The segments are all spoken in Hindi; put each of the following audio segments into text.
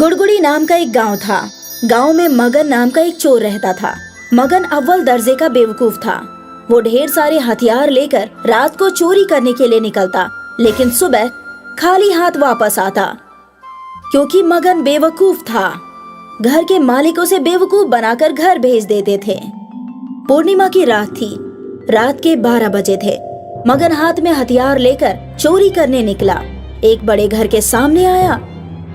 गुड़गुड़ी नाम का एक गांव था। गांव में मगन नाम का एक चोर रहता था। मगन अव्वल दर्जे का बेवकूफ था। वो ढेर सारे हथियार लेकर रात को चोरी करने के लिए निकलता, लेकिन सुबह खाली हाथ वापस आता, क्योंकि मगन बेवकूफ था। घर के मालिक उसे बेवकूफ बनाकर घर भेज देते थे। पूर्णिमा की रात थी। रात के 12 बजे थे। मगन हाथ में हथियार लेकर चोरी करने निकला। एक बड़े घर के सामने आया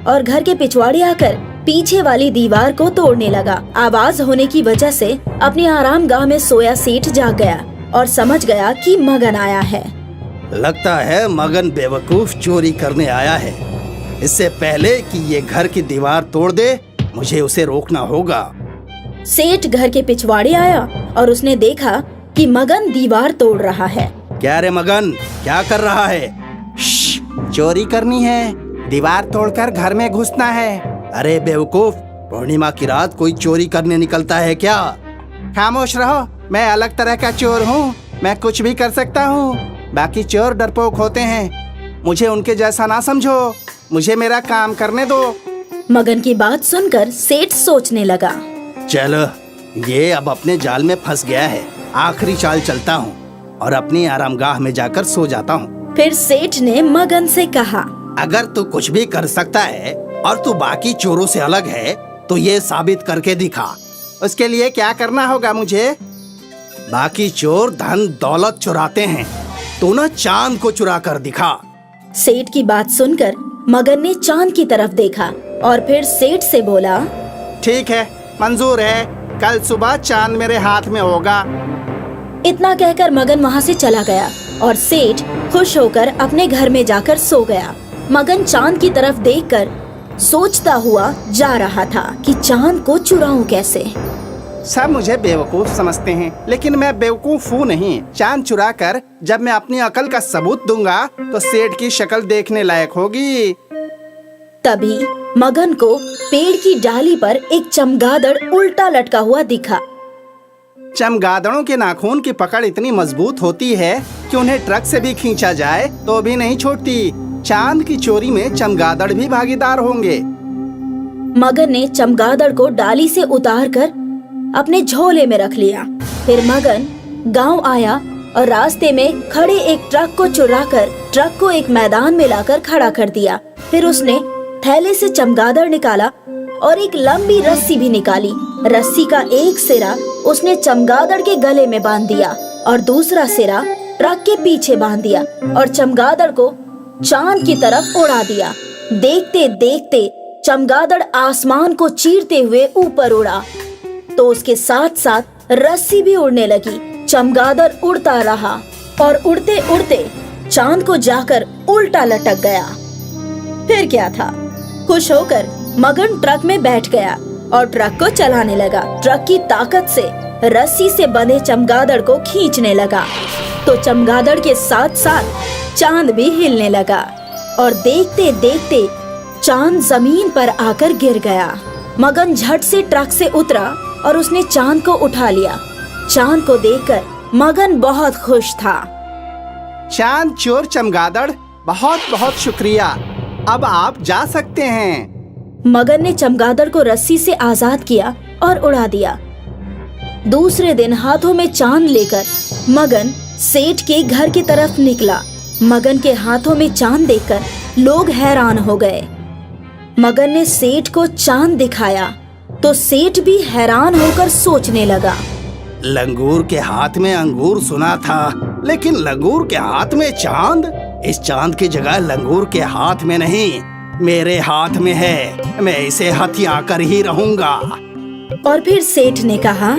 और घर के पिछवाड़े आकर पीछे वाली दीवार को तोड़ने लगा। आवाज होने की वजह से अपनी आराम गाह में सोया सेठ जाग गया और समझ गया कि मगन आया है। लगता है मगन बेवकूफ चोरी करने आया है। इससे पहले कि ये घर की दीवार तोड़ दे, मुझे उसे रोकना होगा। सेठ घर के पिछवाड़े आया और उसने देखा कि मगन दीवार तोड़ रहा है। क्या रे मगन, क्या कर रहा है? चोरी करनी है, दीवार तोड़कर घर में घुसना है। अरे बेवकूफ, पूर्णिमा की रात कोई चोरी करने निकलता है क्या? खामोश रहो, मैं अलग तरह का चोर हूँ। मैं कुछ भी कर सकता हूँ। बाकी चोर डरपोक होते हैं, मुझे उनके जैसा ना समझो। मुझे मेरा काम करने दो। मगन की बात सुनकर सेठ सोचने लगा, चलो, ये अब अपने जाल में फंस गया है। आखिरी चाल चलता हूँ और अपनी आरामगाह में जाकर सो जाता हूँ। फिर सेठ ने मगन से कहा, अगर तू कुछ भी कर सकता है और तू बाकी चोरों से अलग है, तो ये साबित करके दिखा। उसके लिए क्या करना होगा मुझे? बाकी चोर धन दौलत चुराते हैं, तू ना चांद को चुरा कर दिखा। सेठ की बात सुनकर मगन ने चांद की तरफ देखा और फिर सेठ से बोला, ठीक है, मंजूर है। कल सुबह चांद मेरे हाथ में होगा। इतना कहकर मगन वहाँ से चला गया और सेठ खुश होकर अपने घर में जाकर सो गया। मगन चांद की तरफ देखकर सोचता हुआ जा रहा था कि चांद को चुराऊं कैसे। सब मुझे बेवकूफ समझते हैं, लेकिन मैं बेवकूफ हूँ नहीं। चांद चुरा कर जब मैं अपनी अकल का सबूत दूंगा तो सेठ की शक्ल देखने लायक होगी। तभी मगन को पेड़ की डाली पर एक चमगादड़ उल्टा लटका हुआ दिखा। चमगादड़ों के नाखून की पकड़ इतनी मजबूत होती है कि उन्हें ट्रक से भी खींचा जाए तो भी नहीं छोड़ती। चांद की चोरी में चमगादड़ भी भागीदार होंगे। मगन ने चमगादड़ को डाली से उतारकर अपने झोले में रख लिया। फिर मगन गांव आया और रास्ते में खड़े एक ट्रक को चुराकर ट्रक को एक मैदान में लाकर खड़ा कर दिया। फिर उसने थैले से चमगादड़ निकाला और एक लंबी रस्सी भी निकाली। रस्सी का एक सिरा उसने चमगादड़ के गले में बांध दिया और दूसरा सिरा ट्रक के पीछे बांध दिया और चमगादड़ को चांद की तरफ उड़ा दिया। देखते देखते चमगादड़ आसमान को चीरते हुए ऊपर उड़ा, तो उसके साथ साथ रस्सी भी उड़ने लगी। चमगादड़ उड़ता रहा और उड़ते उड़ते चांद को जाकर उल्टा लटक गया। फिर क्या था, खुश होकर मगन ट्रक में बैठ गया और ट्रक को चलाने लगा। ट्रक की ताकत से रस्सी से बंधे चमगादड़ को खींचने लगा, तो चमगादड़ के साथ साथ चांद भी हिलने लगा और देखते देखते चांद जमीन पर आकर गिर गया। मगन झट से ट्रक से उतरा और उसने चांद को उठा लिया। चांद को देखकर मगन बहुत खुश था। चांद चोर चमगादड़, बहुत बहुत शुक्रिया। अब आप जा सकते हैं। मगन ने चमगादड़ को रस्सी से आजाद किया और उड़ा दिया। दूसरे दिन हाथों में चांद लेकर मगन सेठ के घर की तरफ निकला। मगन के हाथों में चांद देखकर लोग हैरान हो गए। मगन ने सेठ को चांद दिखाया तो सेठ भी हैरान होकर सोचने लगा, लंगूर के हाथ में अंगूर सुना था, लेकिन लंगूर के हाथ में चांद? इस चांद की जगह लंगूर के हाथ में नहीं, मेरे हाथ में है। मैं इसे हथिया कर ही रहूंगा। और फिर सेठ ने कहा,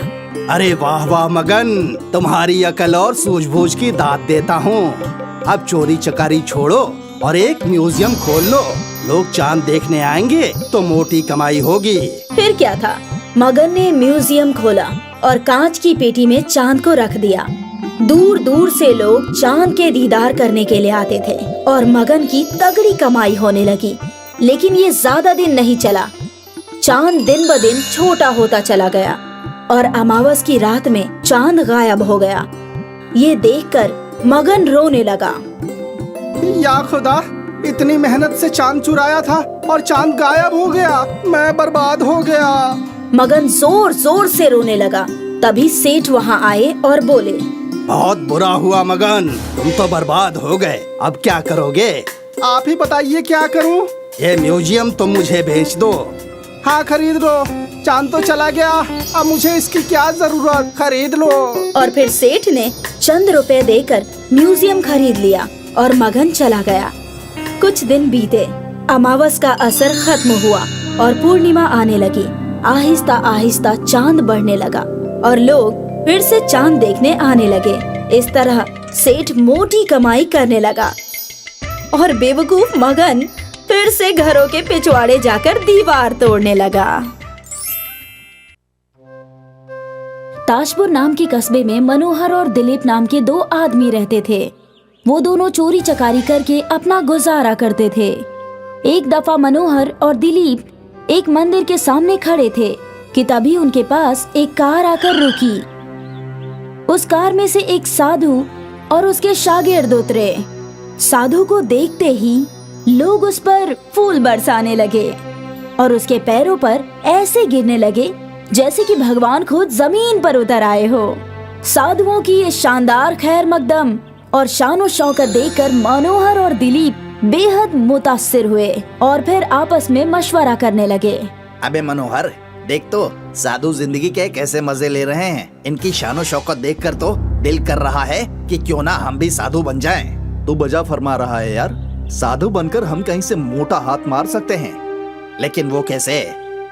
अरे वाह वाह मगन, तुम्हारी अकल और सूझबूझ की दाद देता हूँ। अब चोरी चकारी छोड़ो और एक म्यूजियम खोल लो। लोग चांद देखने आएंगे तो मोटी कमाई होगी। फिर क्या था, मगन ने म्यूजियम खोला और कांच की पेटी में चांद को रख दिया। दूर दूर से लोग चांद के दीदार करने के लिए आते थे और मगन की तगड़ी कमाई होने लगी। लेकिन ये ज्यादा दिन नहीं चला। चांद दिन ब दिन छोटा होता चला गया और अमावस की रात में चांद गायब हो गया। ये देखकर मगन रोने लगा। या खुदा, इतनी मेहनत से चांद चुराया था और चांद गायब हो गया। मैं बर्बाद हो गया। मगन जोर जोर से रोने लगा। तभी सेठ वहाँ आए और बोले, बहुत बुरा हुआ मगन, तुम तो बर्बाद हो गए। अब क्या करोगे? आप ही बताइए क्या करूं? ये म्यूजियम तुम मुझे बेच दो। हाँ खरीद लो, चांद तो चला गया, अब मुझे इसकी क्या जरूरत, खरीद लो। और फिर सेठ ने चंद रुपए देकर म्यूजियम खरीद लिया और मगन चला गया। कुछ दिन बीते, अमावस का असर खत्म हुआ और पूर्णिमा आने लगी। आहिस्ता आहिस्ता चांद बढ़ने लगा और लोग फिर से चांद देखने आने लगे। इस तरह सेठ मोटी कमाई करने लगा और बेवकूफ मगन फिर से घरों के पिछवाड़े जाकर दीवार तोड़ने लगा। ताजपुर नाम के कस्बे में मनोहर और दिलीप नाम के दो आदमी रहते थे। वो दोनों चोरी चकारी करके अपना गुजारा करते थे। एक दफा मनोहर और दिलीप एक मंदिर के सामने खड़े थे कि तभी उनके पास एक कार आकर रुकी। उस कार में से एक साधु और उसके शागिर्द उतरे। साधु को देखते ही लोग उस पर फूल बरसाने लगे और उसके पैरों पर ऐसे गिरने लगे जैसे कि भगवान खुद जमीन पर उतर आए हो। साधुओं की ये शानदार खैर मकदम और शान और शौकत देखकर मनोहर और दिलीप बेहद मुतासिर हुए और फिर आपस में मशवरा करने लगे। अबे मनोहर, देख तो साधु जिंदगी के कैसे मजे ले रहे हैं। इनकी शान और शौकत देखकर तो दिल कर रहा है कि क्यों ना हम भी साधु बन जाएं। तू बजा फरमा रहा है यार। साधु बनकर हम कहीं से मोटा हाथ मार सकते हैं, लेकिन वो कैसे?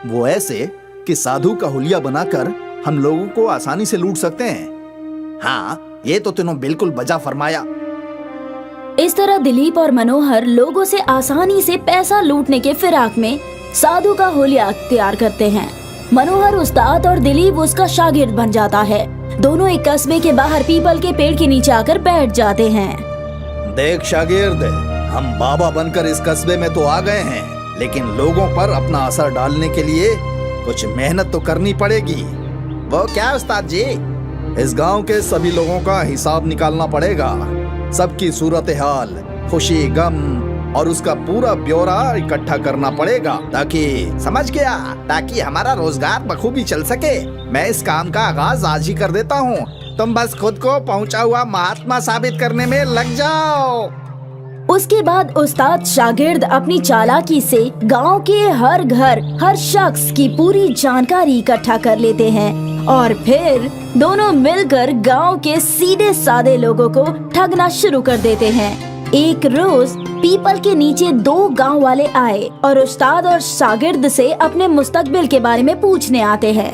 वो ऐसे कि साधु का हुलिया बनाकर हम लोगों को आसानी से लूट सकते हैं। हाँ, ये तो तूने बिल्कुल बजा फरमाया। इस तरह दिलीप और मनोहर लोगों से आसानी से पैसा लूटने के फिराक में साधु का हुलिया तैयार करते हैं। मनोहर उस्ताद और दिलीप उसका शागिर्द बन जाता है। दोनों एक कस्बे के बाहर पीपल के पेड़ के नीचे आकर बैठ जाते हैं। देख शागिर्द, हम बाबा बनकर इस कस्बे में तो आ गए हैं, लेकिन लोगों पर अपना असर डालने के लिए कुछ मेहनत तो करनी पड़ेगी। वो क्या उस्ताद जी? इस गांव के सभी लोगों का हिसाब निकालना पड़ेगा। सबकी सूरत हाल, खुशी गम और उसका पूरा ब्यौरा इकट्ठा करना पड़ेगा समझ गया, ताकि हमारा रोजगार बखूबी चल सके। मैं इस काम का आगाज आज ही कर देता हूँ। तुम बस खुद को पहुँचा हुआ महात्मा साबित करने में लग जाओ। उसके बाद उस्ताद शागिर्द अपनी चालाकी से गांव के हर घर, हर शख्स की पूरी जानकारी इकट्ठा कर लेते हैं और फिर दोनों मिलकर गांव के सीधे साधे लोगों को ठगना शुरू कर देते हैं। एक रोज पीपल के नीचे दो गांव वाले आए और उस्ताद और शागिर्द से अपने मुस्तकबिल के बारे में पूछने आते हैं।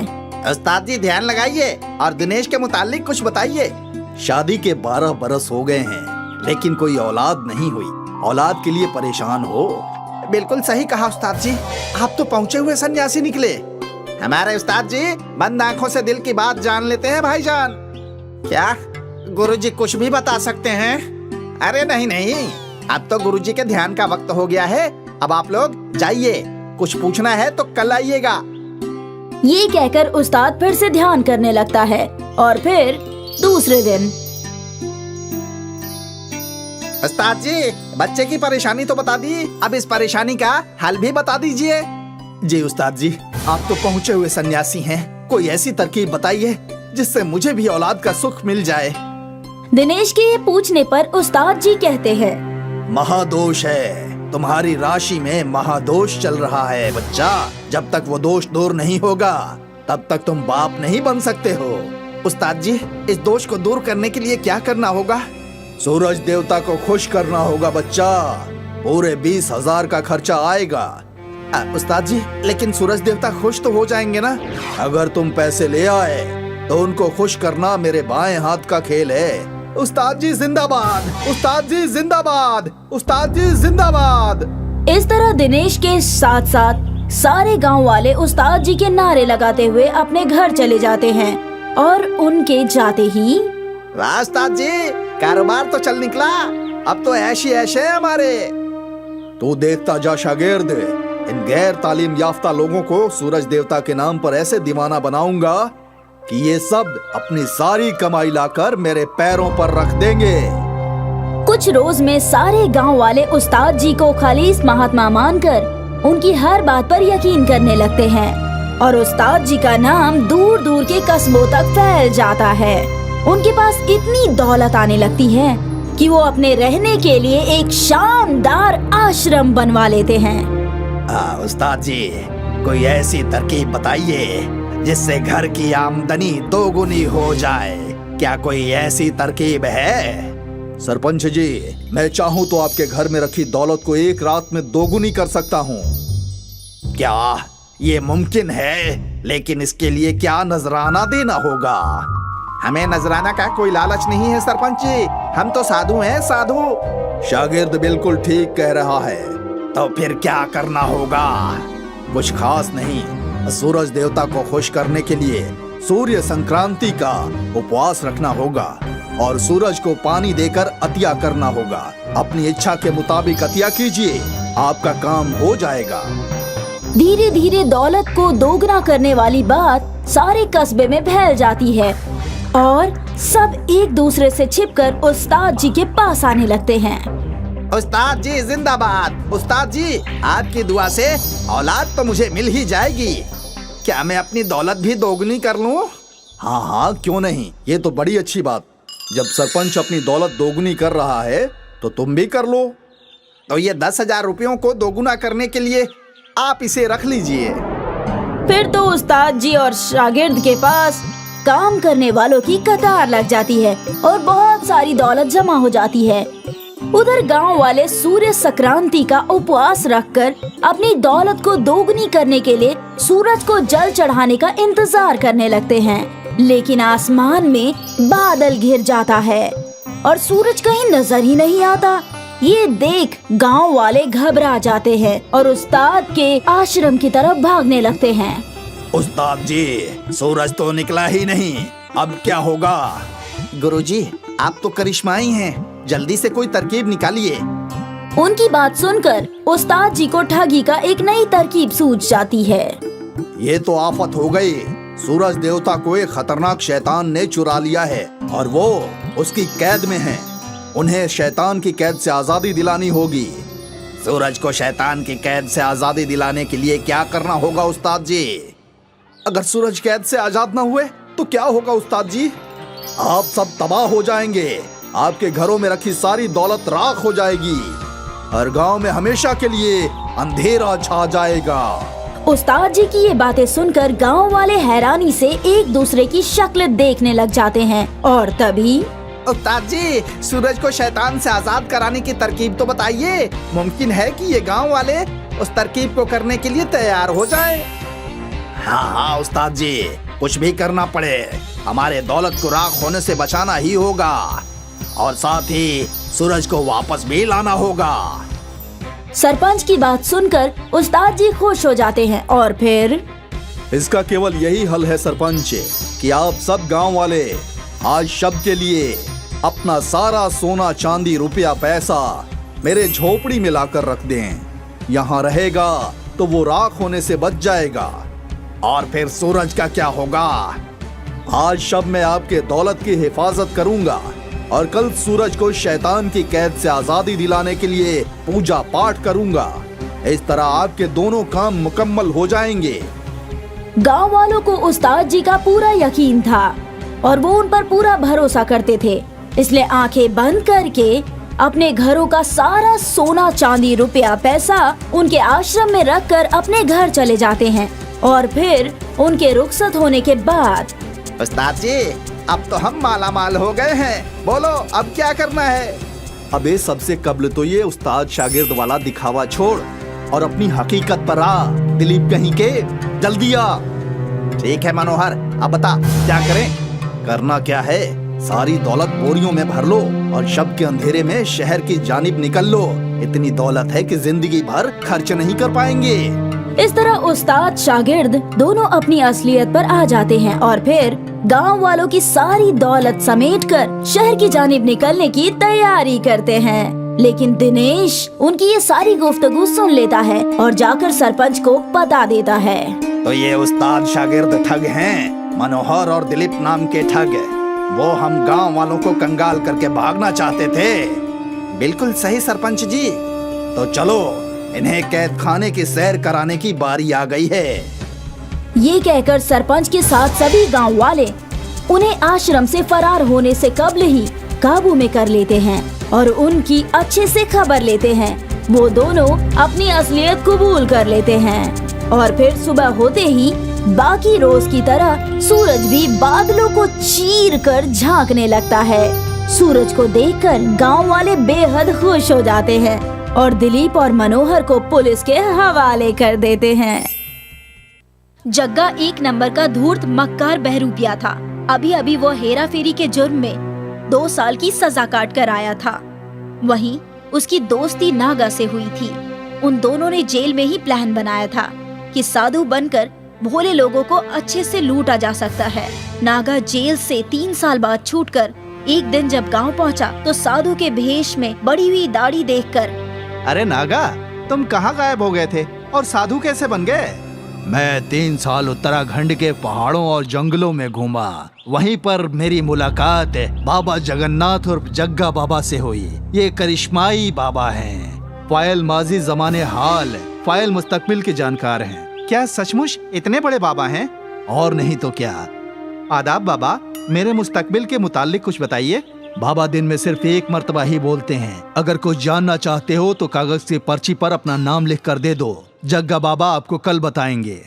उस्ताद जी ध्यान लगाइए और दिनेश के मुतालिक कुछ बताइए। शादी के 12 बरस हो गए हैं, लेकिन कोई औलाद नहीं हुई। औलाद के लिए परेशान हो। बिल्कुल सही कहा उस्ताद जी, आप तो पहुँचे हुए सन्यासी निकले। हमारे उस्ताद जी बंद आंखों से दिल की बात जान लेते हैं भाईजान। क्या गुरुजी कुछ भी बता सकते हैं? अरे नहीं नहीं, अब तो गुरुजी के ध्यान का वक्त हो गया है। अब आप लोग जाइए, कुछ पूछना है तो कल आइएगा। ये कहकर उस्ताद फिर से ध्यान करने लगता है और फिर दूसरे दिन उस्ताद जी बच्चे की परेशानी तो बता दी, अब इस परेशानी का हल भी बता दीजिए। जी उस्ताद जी, आप तो पहुँचे हुए सन्यासी हैं, कोई ऐसी तरकीब बताइए जिससे मुझे भी औलाद का सुख मिल जाए। दिनेश के ये पूछने पर उस्ताद जी कहते हैं, महादोष है, तुम्हारी राशि में महादोष चल रहा है बच्चा। जब तक वो दोष दूर नहीं होगा तब तक तुम बाप नहीं बन सकते हो। उस्ताद जी इस दोष को दूर करने के लिए क्या करना होगा? सूरज देवता को खुश करना होगा बच्चा। पूरे 20,000 का खर्चा आएगा। उस्ताद जी लेकिन सूरज देवता खुश तो हो जाएंगे ना? अगर तुम पैसे ले आए तो उनको खुश करना मेरे बाएं हाथ का खेल है। उस्ताद जी जिंदाबाद, उस्ताद जी जिंदाबाद, उस्ताद जी जिंदाबाद। इस तरह दिनेश के साथ साथ सारे गांव वाले उस्ताद जी के नारे लगाते हुए अपने घर चले जाते हैं और उनके जाते ही वाह उस्ताद जी, कारोबार तो चल निकला। अब तो ऐश ही ऐश है हमारे। तू देखता जा शागिर्द, इन गैर तालीम याफ्ता लोगों को सूरज देवता के नाम पर ऐसे दीवाना बनाऊंगा कि ये सब अपनी सारी कमाई लाकर मेरे पैरों पर रख देंगे। कुछ रोज में सारे गांव वाले उस्ताद जी को खालिस महात्मा मानकर उनकी हर बात पर यकीन करने लगते हैं और उस्ताद जी का नाम दूर दूर के कस्बों तक फैल जाता है। उनके पास इतनी दौलत आने लगती है कि वो अपने रहने के लिए एक शानदार आश्रम बनवा लेते हैं। उस्ताद जी, कोई ऐसी तरकीब बताइए जिससे घर की आमदनी दोगुनी हो जाए। क्या कोई ऐसी तरकीब है? सरपंच जी, मैं चाहूँ तो आपके घर में रखी दौलत को एक रात में दोगुनी कर सकता हूँ। क्या ये मुमकिन है? लेकिन इसके लिए क्या नजराना देना होगा? हमें नजराना का कोई लालच नहीं है सरपंच जी, हम तो साधु हैं, साधु। शागिर्द बिल्कुल ठीक कह रहा है। तो फिर क्या करना होगा? कुछ खास नहीं, सूरज देवता को खुश करने के लिए सूर्य संक्रांति का उपवास रखना होगा और सूरज को पानी देकर अतिया करना होगा। अपनी इच्छा के मुताबिक अतिया कीजिए, आपका काम हो जाएगा। धीरे धीरे दौलत को दोगुना करने वाली बात सारे कस्बे में फैल जाती है और सब एक दूसरे से छिपकर उस्ताद जी के पास आने लगते हैं। उस्ताद जी जिंदाबाद। उस्ताद जी, आपकी दुआ से औलाद तो मुझे मिल ही जाएगी। क्या मैं अपनी दौलत भी दोगुनी कर लूं? हाँ हाँ, क्यों नहीं, ये तो बड़ी अच्छी बात। जब सरपंच अपनी दौलत दोगुनी कर रहा है तो तुम भी कर लो। तो ये 10,000 रुपयों को दोगुना करने के लिए आप इसे रख लीजिए। फिर तो उस्ताद जी और शागिर्द के पास काम करने वालों की कतार लग जाती है और बहुत सारी दौलत जमा हो जाती है। उधर गांव वाले सूर्य संक्रांति का उपवास रखकर अपनी दौलत को दोगुनी करने के लिए सूरज को जल चढ़ाने का इंतजार करने लगते हैं। लेकिन आसमान में बादल घिर जाता है और सूरज कहीं नजर ही नहीं आता। ये देख गांव वाले घबरा जाते हैं और उस्ताद के आश्रम की तरफ भागने लगते हैं। उस्ताद जी, सूरज तो निकला ही नहीं, अब क्या होगा? गुरुजी, आप तो करिश्माई हैं, जल्दी से कोई तरकीब निकालिए। उनकी बात सुनकर उस्ताद जी को ठगी का एक नई तरकीब सूझ जाती है। ये तो आफत हो गई। सूरज देवता को एक खतरनाक शैतान ने चुरा लिया है और वो उसकी कैद में है। उन्हें शैतान की कैद से आजादी दिलानी होगी। सूरज को शैतान की कैद से आजादी दिलाने के लिए क्या करना होगा उस्ताद जी? अगर सूरज कैद से आजाद न हुए तो क्या होगा उस्ताद जी? आप सब तबाह हो जाएंगे। आपके घरों में रखी सारी दौलत राख हो जाएगी। हर गांव में हमेशा के लिए अंधेरा छा जाएगा। उस्ताद जी की ये बातें सुनकर गांव वाले हैरानी से एक दूसरे की शक्ल देखने लग जाते हैं और तभी उस्ताद जी, सूरज को शैतान से आजाद कराने की तरकीब तो बताइए। मुमकिन है कि ये गांव वाले उस तरकीब को करने के लिए तैयार हो जाएं। हाँ हाँ उस्ताद जी, कुछ भी करना पड़े, हमारे दौलत को राख होने से बचाना ही होगा और साथ ही सूरज को वापस भी लाना होगा। सरपंच की बात सुनकर उस्ताद जी खुश हो जाते हैं और फिर इसका केवल यही हल है सरपंच, कि आप सब गांव वाले आज शब के लिए अपना सारा सोना चांदी रुपया पैसा मेरे झोपड़ी में लाकर रख दें। यहाँ रहेगा तो वो राख होने से बच जाएगा। और फिर सूरज का क्या होगा? आज शब मैं आपके दौलत की हिफाजत करूंगा और कल सूरज को शैतान की कैद से आजादी दिलाने के लिए पूजा पाठ करूंगा। इस तरह आपके दोनों काम मुकम्मल हो जाएंगे। गांव वालों को उस्ताद जी का पूरा यकीन था और वो उन पर पूरा भरोसा करते थे, इसलिए आंखें बंद करके अपने घरों का सारा सोना चांदी रुपया पैसा उनके आश्रम में रखकर अपने घर चले जाते हैं। और फिर उनके रुखसत होने के बाद उस्ताद जी, अब तो हम माला माल हो गए हैं, बोलो अब क्या करना है? अबे सबसे कब्ल तो ये उस्ताद शागिर्द वाला दिखावा छोड़ और अपनी हकीकत पर आ। दिलीप कहीं के, जल्दी आ। ठीक है मनोहर, अब बता क्या करें? करना क्या है, सारी दौलत बोरियों में भर लो और शब के अंधेरे में शहर की जानिब निकल लो। इतनी दौलत है कि जिंदगी भर खर्च नहीं कर पाएंगे। इस तरह उस्ताद शागिर्द दोनों अपनी असलियत पर आ जाते हैं और फिर गांव वालों की सारी दौलत समेटकर शहर की जानिब निकलने की तैयारी करते हैं। लेकिन दिनेश उनकी ये सारी गुफ्तगू सुन लेता है और जाकर सरपंच को बता देता है। तो ये उस्ताद शागिर्द ठग हैं, मनोहर और दिलीप नाम के ठग। वो हम गांव वालों को कंगाल करके भागना चाहते थे। बिल्कुल सही सरपंच जी। तो चलो इन्हें कैद खाने की सैर कराने की बारी आ गई है। ये कहकर सरपंच के साथ सभी गांव वाले उन्हें आश्रम से फरार होने से कब्ल ही काबू में कर लेते हैं और उनकी अच्छे से खबर लेते हैं। वो दोनों अपनी असलियत कबूल कर लेते हैं और फिर सुबह होते ही बाकी रोज की तरह सूरज भी बादलों को चीर कर झांकने लगता है। सूरज को देखकर गांव वाले बेहद खुश हो जाते हैं और दिलीप और मनोहर को पुलिस के हवाले कर देते हैं। जग्गा 1 नंबर का धूर्त मक्कार बहरूपिया था। अभी अभी वो हेरा फेरी के जुर्म में 2 साल की सजा काट कर आया था। वहीं उसकी दोस्ती नागा से हुई थी। उन दोनों ने जेल में ही प्लान बनाया था कि साधु बनकर भोले लोगों को अच्छे से लूटा जा सकता है। नागा जेल से 3 साल बाद छूटकर एक दिन जब गांव पहुंचा तो साधु के भेष में बड़ी हुई दाढ़ी देखकर, अरे नागा, तुम कहाँ गायब हो गए थे और साधु कैसे बन गए? मैं 3 साल उत्तराखंड के पहाड़ों और जंगलों में घूमा। वहीं पर मेरी मुलाकात बाबा जगन्नाथ और जग्गा बाबा से हुई। ये करिश्माई बाबा हैं। फाइल माजी जमाने हाल, फाइल मुस्तकबिल के जानकार हैं। क्या सचमुच इतने बड़े बाबा हैं? और नहीं तो क्या। आदाब बाबा, मेरे मुस्तकबिल के मुताल्लिक कुछ बताइए। बाबा दिन में सिर्फ 1 मर्तबा ही बोलते हैं। अगर कुछ जानना चाहते हो तो कागज की पर्ची पर अपना नाम लिख कर दे दो। जग्गा बाबा आपको कल बताएंगे।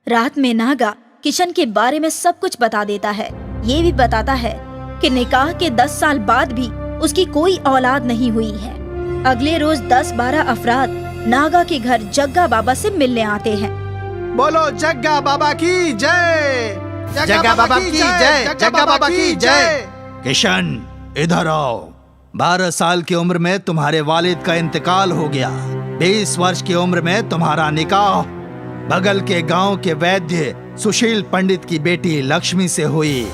रात में नागा किशन के बारे में सब कुछ बता देता है। ये भी बताता है कि निकाह के 10 साल बाद भी उसकी कोई औलाद नहीं हुई है। अगले रोज 10-12 अफराद नागा के घर जग्गा बाबा से मिलने आते हैं। बोलो जग्गा बाबा की जय, जग्गा बाबा की जय, जग्गा बाबा की जय। किशन, इधर आओ। 12 साल की उम्र में तुम्हारे वालिद का इंतकाल हो गया। 20 वर्ष की उम्र में तुम्हारा निकाह बगल के गांव के वैद्य सुशील पंडित की बेटी लक्ष्मी से हुई।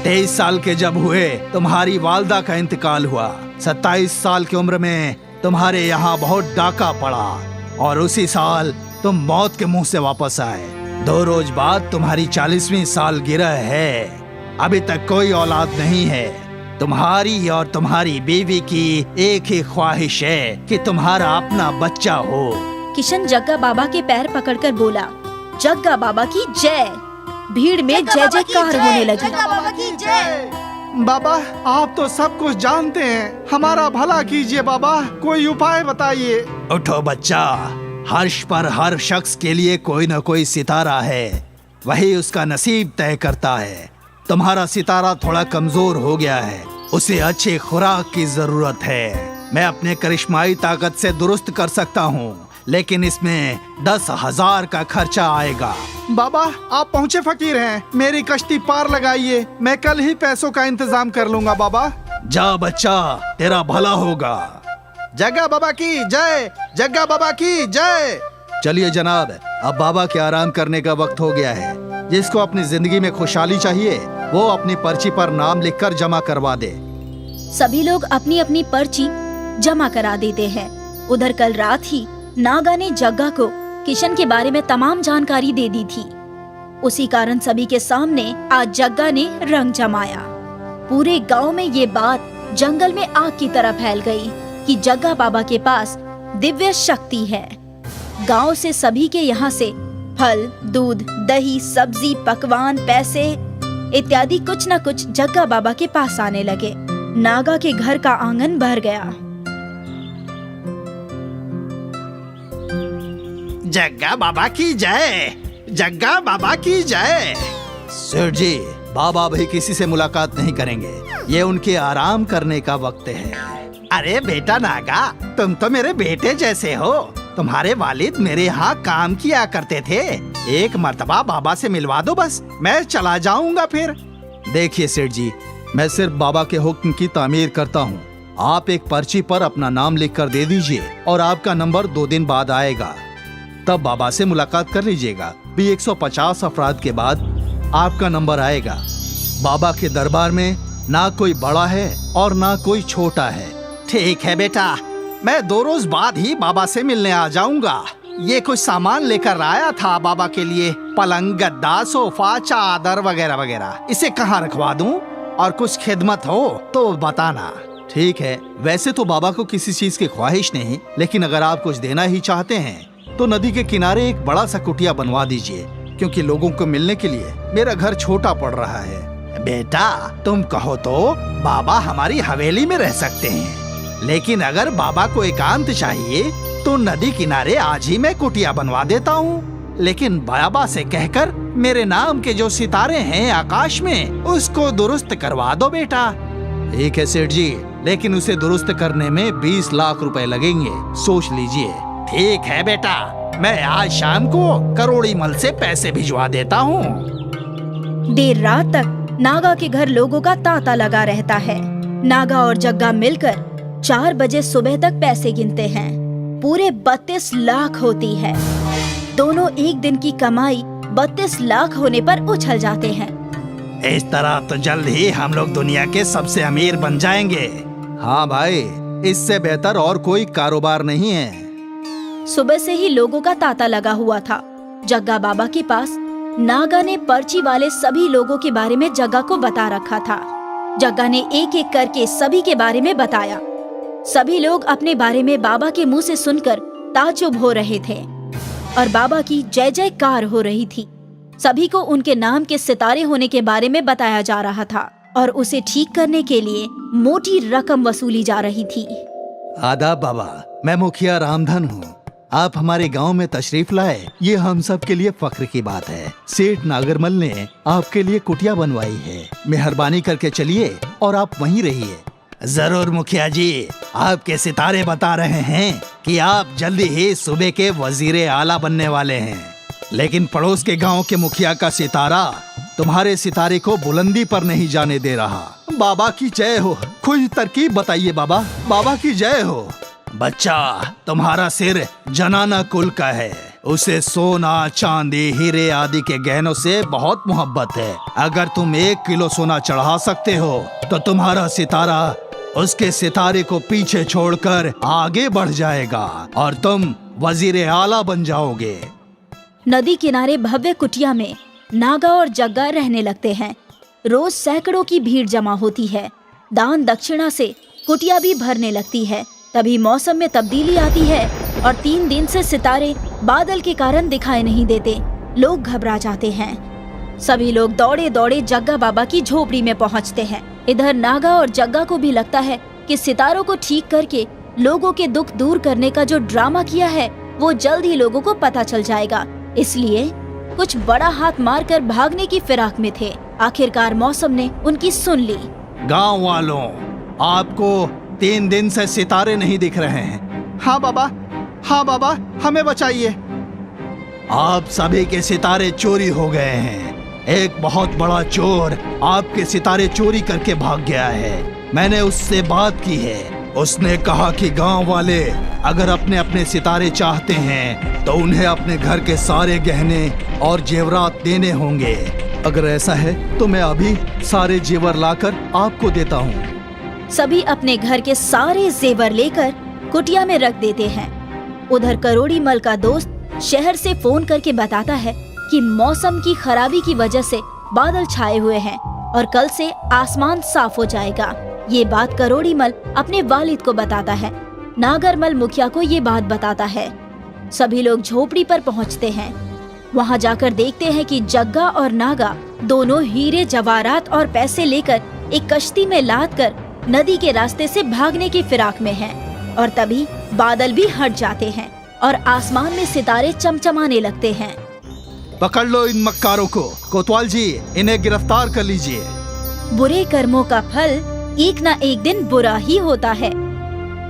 23 साल के जब हुए तुम्हारी वालदा का इंतकाल हुआ। 27 साल की उम्र में तुम्हारे यहाँ बहुत डाका पड़ा और उसी साल तुम मौत के मुंह से वापस आए। 2 रोज बाद तुम्हारी 40वीं सालगिरह है। अभी तक कोई औलाद नहीं है। तुम्हारी और तुम्हारी बीवी की एक ही ख्वाहिश है कि तुम्हारा अपना बच्चा हो। किशन जग्गा बाबा के पैर पकड़कर बोला, जग्गा बाबा की जय। भीड़ में जय जयकार होने लगी। बाबा, आप तो सब कुछ जानते हैं, हमारा भला कीजिए बाबा, कोई उपाय बताइए। उठो बच्चा, हर्ष पर हर शख्स के लिए कोई न कोई सितारा है, वही उसका नसीब तय करता है। तुम्हारा सितारा थोड़ा कमजोर हो गया है, उसे अच्छी खुराक की जरूरत है। मैं अपने करिश्माई ताकत से दुरुस्त कर सकता हूँ, लेकिन इसमें 10,000 का खर्चा आएगा। बाबा, आप पहुँचे फकीर हैं, मेरी कश्ती पार लगाइए, मैं कल ही पैसों का इंतजाम कर लूँगा बाबा। जा बच्चा, तेरा भला होगा। जग्गा बाबा की जय, जग्गा बाबा की जय। चलिए जनाब, अब बाबा के आराम करने का वक्त हो गया है। जिसको अपनी जिंदगी में खुशहाली चाहिए वो अपनी पर्ची पर नाम लिखकर जमा करवा दे। सभी लोग अपनी अपनी पर्ची जमा करा देते हैं। उधर कल रात ही नागा ने जग्गा को किशन के बारे में तमाम जानकारी दे दी थी। उसी कारण सभी के सामने आज जग्गा ने रंग जमाया। पूरे गांव में ये बात जंगल में आग की तरह फैल गई कि जग्गा बाबा के पास दिव्य शक्ति है। गांव से सभी के यहाँ से फल, दूध, दही, सब्जी, पकवान, पैसे इत्यादि कुछ न कुछ जग्गा बाबा के पास आने लगे। नागा के घर का आंगन भर गया। जग्गा बाबा की जय, जग्गा बाबा की जय। सेठ जी, बाबा भाई किसी से मुलाकात नहीं करेंगे, ये उनके आराम करने का वक्त है। अरे बेटा नागा, तुम तो मेरे बेटे जैसे हो। तुम्हारे वालिद मेरे यहाँ काम किया करते थे। एक मर्तबा बाबा से मिलवा दो, बस मैं चला जाऊंगा फिर। देखिए सेठ जी, मैं सिर्फ बाबा के हुक्म की तामीर करता हूँ। आप एक पर्ची पर अपना नाम लिख कर दे दीजिए और आपका नंबर 2 दिन बाद आएगा, तब बाबा से मुलाकात कर लीजिएगा। 150 अफराद के बाद आपका नंबर आएगा। बाबा के दरबार में ना कोई बड़ा है और ना कोई छोटा है। ठीक है बेटा, मैं 2 रोज बाद ही बाबा से मिलने आ जाऊंगा। ये कुछ सामान लेकर आया था बाबा के लिए, पलंग, गद्दा, सोफा, चादर वगैरह वगैरह। इसे कहाँ रखवा दूं? और कुछ खिदमत हो तो बताना। ठीक है, वैसे तो बाबा को किसी चीज की ख्वाहिश नहीं, लेकिन अगर आप कुछ देना ही चाहते हैं तो नदी के किनारे एक बड़ा सा कुटिया बनवा दीजिए, क्योंकि लोगों को मिलने के लिए मेरा घर छोटा पड़ रहा है। बेटा, तुम कहो तो बाबा हमारी हवेली में रह सकते हैं, लेकिन अगर बाबा को एकांत चाहिए तो नदी किनारे आज ही मैं कुटिया बनवा देता हूँ। लेकिन बाबा से कहकर मेरे नाम के जो सितारे हैं आकाश में, उसको दुरुस्त करवा दो बेटा। ठीक है सेठ जी, लेकिन उसे दुरुस्त करने में 20 लाख रुपए लगेंगे, सोच लीजिए। ठीक है बेटा, मैं आज शाम को करोड़ी मल से पैसे भिजवा देता हूँ। देर रात तक नागा के घर लोगों का तांता लगा रहता है। नागा और जग्गा मिलकर 4 बजे सुबह तक पैसे गिनते हैं। पूरे 32 लाख होती है। दोनों एक दिन की कमाई 32 लाख होने पर उछल जाते हैं। इस तरह तो जल्द ही हम लोग दुनिया के सबसे अमीर बन जाएंगे। हाँ भाई, इससे बेहतर और कोई कारोबार नहीं है। सुबह से ही लोगों का तांता लगा हुआ था। जग्गा बाबा के पास नागा ने पर्ची वाले सभी लोगों के बारे में जग्गा को बता रखा था। जग्गा ने एक एक करके सभी के बारे में बताया। सभी लोग अपने बारे में बाबा के मुंह से सुनकर ताज्जुब हो रहे थे और बाबा की जय जयकार हो रही थी। सभी को उनके नाम के सितारे होने के बारे में बताया जा रहा था और उसे ठीक करने के लिए मोटी रकम वसूली जा रही थी। आदाब बाबा, मैं मुखिया रामधन हूँ। आप हमारे गांव में तशरीफ लाए, ये हम सब के लिए फख्र की बात है। सेठ नागरमल ने आपके लिए कुटिया बनवाई है। मेहरबानी करके चलिए और आप वहीं रहिए। जरूर मुखिया जी, आपके सितारे बता रहे हैं कि आप जल्दी ही सूबे के वजीरे आला बनने वाले हैं। लेकिन पड़ोस के गांव के मुखिया का सितारा तुम्हारे सितारे को बुलंदी पर नहीं जाने दे रहा। बाबा की जय हो। कोई तरकीब बताइए बाबा, बाबा की जय हो। बच्चा, तुम्हारा सिर जनाना कुल का है। उसे सोना, चांदी, हीरे आदि के गहनों से बहुत मोहब्बत है। अगर तुम 1 किलो सोना चढ़ा सकते हो तो तुम्हारा सितारा उसके सितारे को पीछे छोड़कर आगे बढ़ जाएगा और तुम वजीरे आला बन जाओगे। नदी किनारे भव्य कुटिया में नागा और जग्गा रहने लगते हैं। रोज सैकड़ों की भीड़ जमा होती है। दान दक्षिणा से कुटिया भी भरने लगती है। तभी मौसम में तब्दीली आती है और 3 दिन से सितारे बादल के कारण दिखाई नहीं देते। लोग घबरा जाते हैं। सभी लोग दौड़े दौड़े जग्गा बाबा की झोपड़ी में पहुंचते हैं। इधर नागा और जग्गा को भी लगता है कि सितारों को ठीक करके लोगों के दुख दूर करने का जो ड्रामा किया है वो जल्द ही लोगों को पता चल जाएगा। इसलिए कुछ बड़ा हाथ मारकर भागने की फिराक में थे। आखिरकार मौसम ने उनकी सुन ली। गांव वालों, आपको 3 दिन से सितारे नहीं दिख रहे हैं। हाँ बाबा, हमें बचाइए। आप सभी के सितारे चोरी हो गए हैं। एक बहुत बड़ा चोर आपके सितारे चोरी करके भाग गया है। मैंने उससे बात की है। उसने कहा कि गांव वाले अगर अपने अपने सितारे चाहते हैं तो उन्हें अपने घर के सारे गहने और जेवरात देने होंगे। अगर ऐसा है तो मैं अभी सारे जेवर लाकर आपको देता हूँ। सभी अपने घर के सारे जेवर लेकर कुटिया में रख देते हैं। उधर करोड़ी मल का दोस्त शहर से फोन करके बताता है कि मौसम की खराबी की वजह से बादल छाए हुए हैं और कल से आसमान साफ हो जाएगा। ये बात करोड़ी मल अपने वालिद को बताता है। नागरमल मुखिया को ये बात बताता है। सभी लोग झोपड़ी पर पहुंचते हैं। वहां जाकर देखते हैं कि जग्गा और नागा दोनों हीरे जवाहरात और पैसे लेकर एक कश्ती में लाद कर नदी के रास्ते से भागने की फिराक में हैं। और तभी बादल भी हट जाते हैं और आसमान में सितारे चमचमाने लगते हैं। पकड़ लो इन मक्कारों को। कोतवाल जी, इन्हें गिरफ्तार कर लीजिए। बुरे कर्मों का फल एक ना एक दिन बुरा ही होता है।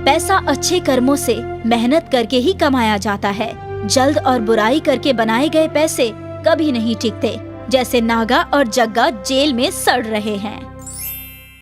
पैसा अच्छे कर्मों से मेहनत करके ही कमाया जाता है। जल्द और बुराई करके बनाए गए पैसे कभी नहीं टिकते। जैसे नागा और जग्गा जेल में सड़ रहे हैं।